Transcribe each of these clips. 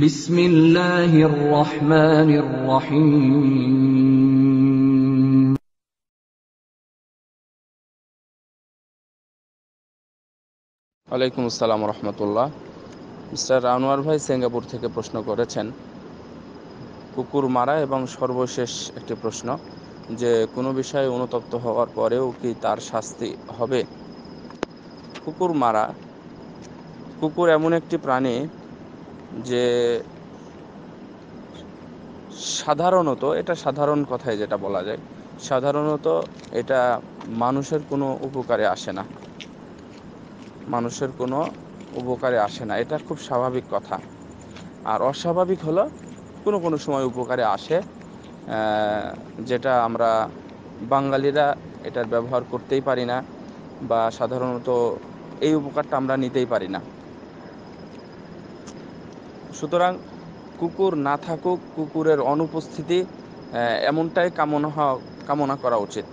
বিসমিল্লাহির রহমানির রহিম। ওয়ালাইকুম আসসালাম রহমতুল্লাহ। মিস্টার আনোয়ার ভাই সিঙ্গাপুর থেকে প্রশ্ন করেছেন কুকুর মারা, এবং সর্বশেষ একটি প্রশ্ন যে কোনো বিষয়ে অনুতপ্ত হওয়ার পরেও কি তার শাস্তি হবে। কুকুর এমন একটি প্রাণী যে সাধারণ কথায় যেটা বলা যায়, সাধারণত এটা মানুষের কোনো উপকারে আসে না। এটা খুব স্বাভাবিক কথা। আর অস্বাভাবিক হলো কোনো সময় উপকারে আসে, যেটা আমরা বাঙালিরা এটার ব্যবহার করতেই পারি না, বা সাধারণত এই উপকারটা আমরা নিতেই পারি না। সুতরাং কুকুর না থাকুক, কুকুরের অনুপস্থিতি এমনটাই কামনা করা উচিত।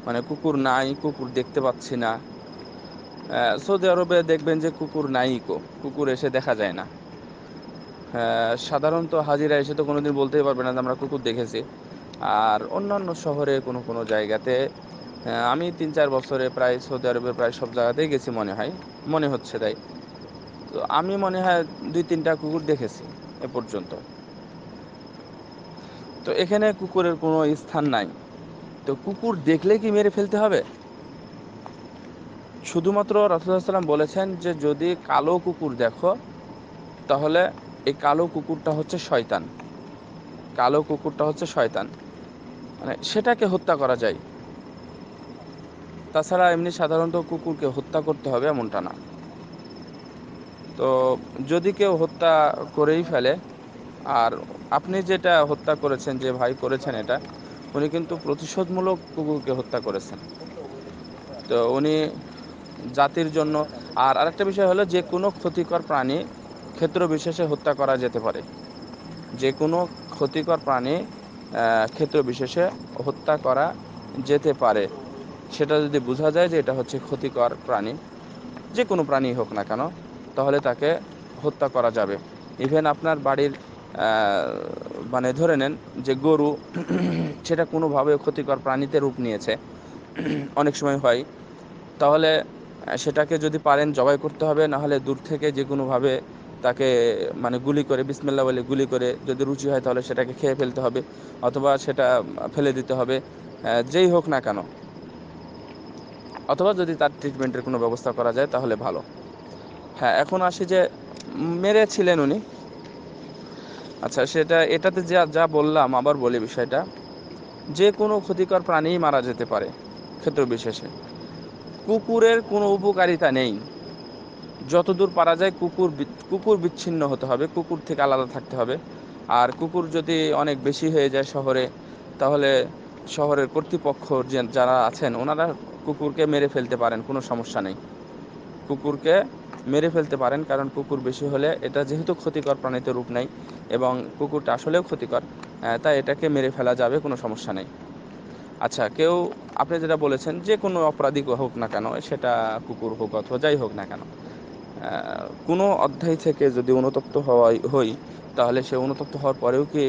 মানে কুকুর নাই, কুকুর দেখতে পাচ্ছি না। সৌদি আরবে দেখবেন যে কুকুর কুকুর এসে দেখা যায় না। সাধারণত হাজিরা এসে তো কোনোদিন বলতেই পারবে না যে আমরা কুকুর দেখেছি। আর অন্যান্য শহরে কোনো জায়গাতে আমি 3-4 বছরে প্রায় সৌদি আরবের প্রায় সব জায়গাতেই গেছি, মনে হচ্ছে তাই। তো আমি মনে হয় 2-3টা কুকুর দেখেছি এ পর্যন্ত। তো এখানে কুকুরের কোনো স্থান নাই। তো কুকুর দেখলে কি মেরে ফেলতে হবে? শুধুমাত্র রাসূলুল্লাহ সাল্লাল্লাহু আলাইহি ওয়াসাল্লাম বলেছেন যে যদি কালো কুকুর দেখো, তাহলে এই কালো কুকুরটা হচ্ছে শয়তান। মানে সেটাকে হত্যা করা যায়। তাছাড়া এমনি সাধারণত কুকুরকে হত্যা করতে হবে এমনটা না। তো যদি কেউ হত্যা করেই ফেলে, আর আপনি যেটা হত্যা করেছেন, যে ভাই করেছেন এটা, উনি কিন্তু প্রতিশোধমূলক কুকুরকে হত্যা করেছেন। তো উনি জাতির জন্য। আর আরেকটা বিষয় হলো, যে কোনো ক্ষতিকর প্রাণী ক্ষেত্র বিশেষে হত্যা করা যেতে পারে। যে কোনো ক্ষতিকর প্রাণী ক্ষেত্র বিশেষে হত্যা করা যেতে পারে। সেটা যদি বোঝা যায় যে এটা হচ্ছে ক্ষতিকর প্রাণী, যে কোনো প্রাণী হোক না কেন, তাহলে তাকে হত্যা করা যাবে। ইভেন আপনার বাড়ির মানে ধরে নেন যে গরু সেটা কোনোভাবে ক্ষতিকর প্রাণীতে রূপ নিয়েছে, অনেক সময় হয়। তাহলে সেটাকে যদি পারেন জবাই করতে হবে, না হলে দূর থেকে যে কোনোভাবে তাকে মানে গুলি করে, বিসমিল্লাহ বলে গুলি করে, যদি রুচি হয় তাহলে সেটাকে খেয়ে ফেলতে হবে, অথবা সেটা ফেলে দিতে হবে, যেই হোক না কেন। অথবা যদি তার ট্রিটমেন্টের কোনো ব্যবস্থা করা যায় তাহলে ভালো। হ্যাঁ, এখন আসি যে মেরেছিলেন উনি। আচ্ছা, এটাতে যা যা বললাম আবার বলি বিষয়টা, যে কোনো ক্ষতিকর প্রাণীই মারা যেতে পারে ক্ষেত্র বিশেষে। কুকুরের কোনো উপকারিতা নেই। যতদূর পারা যায় কুকুর বিচ্ছিন্ন হতে হবে, কুকুর থেকে আলাদা থাকতে হবে। আর কুকুর যদি অনেক বেশি হয়ে যায় শহরে, তাহলে শহরের কর্তৃপক্ষ যারা আছেন ওনারা কুকুরকে মেরে ফেলতে পারেন, কোনো সমস্যা নেই। কুকুরকে মেরে ফেলতে পারেন, কারণ কুকুর বেশি হলে এটা যেহেতু ক্ষতিকর প্রাণীতে রূপ নেয় এবং কুকুরটা আসলেও ক্ষতিকর, তাই এটাকে মেরে ফেলা যাবে, কোনো সমস্যা নেই। আচ্ছা, আপনি যেটা বলেছেন যে কোনো অপরাধী হোক না কেন, সেটা কুকুর হোক অথবা যাই হোক না কেন, কোনো অধ্যায় থেকে যদি অনুতপ্ত হই, তাহলে সে অনুতপ্ত হওয়ার পরেও কি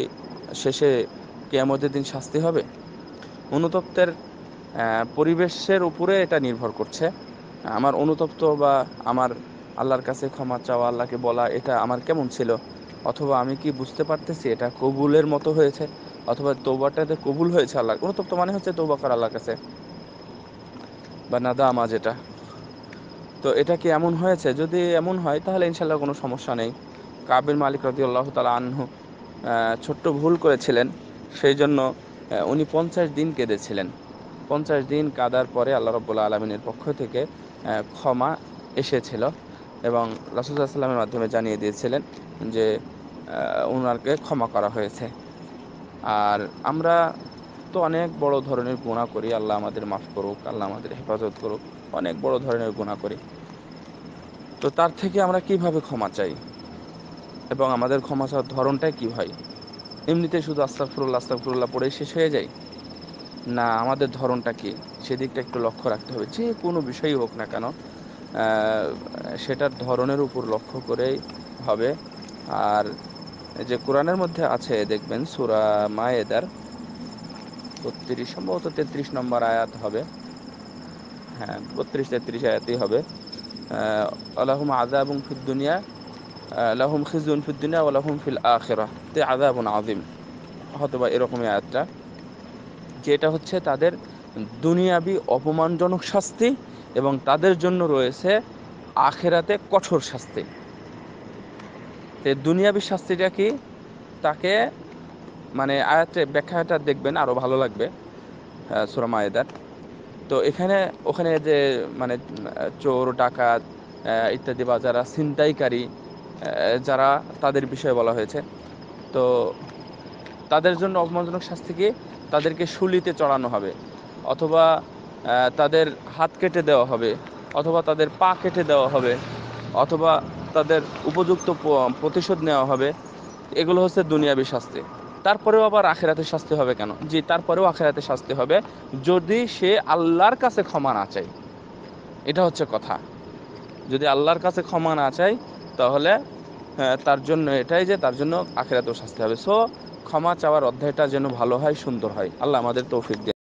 শেষে কিয়ামতের দিন শাস্তি হবে? অনুতপ্তের পরিবেশের উপরে এটা নির্ভর করছে। আমার অনুতপ্ত বা আমার আল্লাহর কাছে ক্ষমা চাওয়া, আল্লাহকে বলা, এটা আমার কেমন ছিল, অথবা আমি কি বুঝতে পারতেছি এটা কবুলের মতো হয়েছে, অথবা তওবাটাতে কবুল হয়েছে। আল্লাহ অনুতপ্ত মানে হচ্ছে তওবা করা আল্লাহর কাছে, বা নাদামা যেটা। তো এটা কি এমন হয়েছে? যদি এমন হয় তাহলে ইনশাল্লাহ কোনো সমস্যা নেই। কাবির মালিক রাদিয়াল্লাহু তাআলা আনহু ছোট্ট ভুল করেছিলেন, সেই জন্য উনি 50 দিন কেঁদেছিলেন। 50 দিন কাঁদার পরে আল্লাহ রাব্বুল আলামিনের পক্ষ থেকে ক্ষমা এসেছিল, এবং রাসূলুল্লাহ সাল্লাল্লাহু আলাইহি ওয়াসাল্লামের মাধ্যমে জানিয়ে দিয়েছিলেন যে ওনাকে ক্ষমা করা হয়েছে। আর আমরা তো অনেক বড় ধরনের গুনাহ করি, আল্লাহ আমাদের মাফ করুক, আল্লাহ আমাদের হেফাজত করুক। অনেক বড় ধরনের গুনাহ করি। তো তার থেকে আমরা কিভাবে ক্ষমা চাই, এবং আমাদের ক্ষমা চাওয়ার ধরনটাই কি হয়? এমনিতে শুধু আস্তাগফিরুল্লাহ আস্তাগফিরুল্লাহ পড়েই শেষ হয়ে যায়? না, আমাদের ধরনটা কি, সেদিকটা একটু লক্ষ্য রাখতে হবে। যে কোনো বিষয়ই হোক না কেন, সেটার ধরনের উপর লক্ষ্য করেই হবে আর এই যে কোরআনের মধ্যে আছে দেখবেন সূরা মায়েদার 32 সম্ভবত 33 নম্বর আয়াত হবে, হ্যাঁ 32-33 আয়াতই হবে। আলাহুম আযাবুন ফিদ দুনিয়া লাহুম খিজুন ফিদ দুনিয়া ওয়া লাহুম ফিল আখিরাহ তে আযাবুন আযীম, হয়তোবা এরকমই আয়াতটা, যে এটা হচ্ছে তাদের দুনিয়াবি অপমানজনক শাস্তি এবং তাদের জন্য রয়েছে আখিরাতে কঠোর শাস্তি। তো দুনিয়াবি শাস্তিটা কি, তাকে মানে আয়াতে ব্যাখ্যাটা দেখবেন আরো ভালো লাগবে সূরা মায়েদার। তো এখানে ওখানে যে মানে চোর ডাকাত ইত্যাদি বা যারা ছিনতাইকারী যারা, তাদের বিষয়ে বলা হয়েছে। তো তাদের জন্য অপমানজনক শাস্তি কি, তাদেরকে শুলিতে চড়ানো হবে, অথবা তাদের হাত কেটে দেওয়া হবে, অথবা তাদের পা কেটে দেওয়া হবে, অথবা তাদের উপযুক্ত প্রতিশোধ নেওয়া হবে। এগুলো হচ্ছে দুনিয়াবি শাস্তি। তারপরেও আবার আখিরাতে শাস্তি হবে কেন? জি, তারপরেও আখিরাতে শাস্তি হবে যদি সে আল্লাহর কাছে ক্ষমা না চায়। এটা হচ্ছে কথা। যদি আল্লাহর কাছে ক্ষমা না চায় তাহলে তার জন্য এটাই যে তার জন্য আখিরাতেও শাস্তি হবে। সো ক্ষমা চাওয়ার অধ্যায়টা যেন ভালো হয়, সুন্দর হয়। আল্লাহ আমাদের তৌফিক দিন।